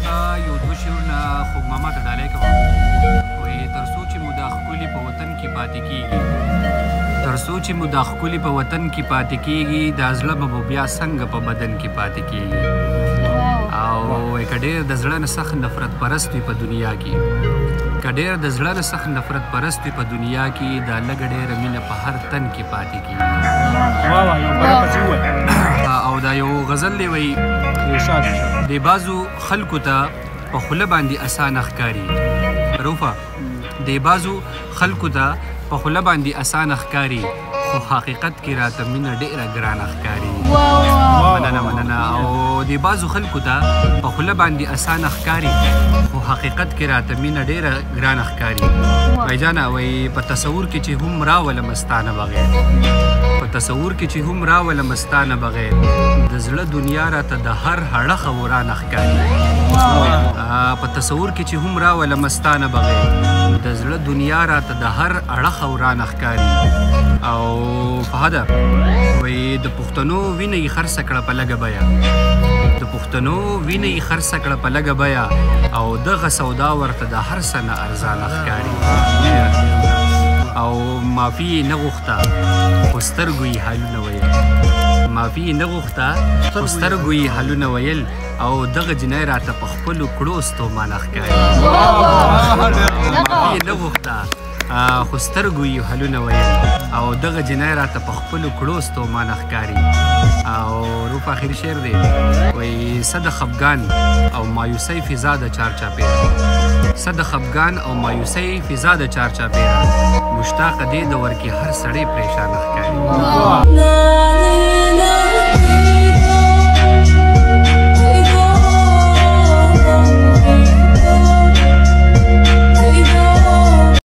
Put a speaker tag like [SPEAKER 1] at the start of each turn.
[SPEAKER 1] ته یو دوه شعرونه خوږ ماما ته ډالۍ کوم. وایي تر څو چې مو دا ښکلي په وطن کې پاتې کېږي، تر څو چې مو دا ښکلي په وطن کې پاتې کېږي، دا زړه به مو بیا څنګه په بدن کې پاتې کېږي. او که ډېر د زړه نه سخت نفرت پرست وي په دنیا کې، که ډېر د زړه نه سخت نفرت پرست وي په دنیا کې، دا لږه ډېره مینه په هر تن کې پاتې کېږي. او دا یو غزل دی وایي د بعضو خلکو ته په خوله باندې اسانه ښکاري. روفه د بعضو خلکو ته په خوله باندې اسانه ښکاري، خو حقیقت کې راته مینه ډېره ګرانه ښکاري. مننه. او د بعضو خلکو ته په خوله باندې اسانه ښکاري، خو حقیقت کې راته مینه ډېره ګرانه ښکاري. بھائی وایي په تصور کې چې هم راولم ستانه بغیر، په تصور کې چې هم راولم ستانه بغیر، د زړه دنیا راته د هر هړخه ورانه ښکاري. په تصور کې چې هم راولم ستانه بغیر، د زړه دنیا راته د هر اړخه ورانه ښکاري. او فهده وایي د پښتنو وینه یې خرڅه کړه په لږه بیه، د پښتنو وینه یې خرڅه کړه په لږه بیه، او دغه سودا ورته د هر څه نه ارزانه ښکاري. او معافي یې نه غوښته خو سترګو یې حالونه ویل، معافي یې نه غوښته خو سترګو یې حالونه ویل، او دغه جنۍ راته په خپلو کړو ستومانه ښکاري. معافي یې نه غوښته خو سترګو یې حالونه ویل، او دغه جنۍ راته په خپلو کړو ستومانه ښکاري. او روپ آخري شعر دی وایي څه د خفګان او مایوسۍ فضا د چارچاپېره، څه د خفګان او مایوسۍ فضا د چارچاپېره، مشتاقه دې د ورکې هر سړی پریشانه ښکاري.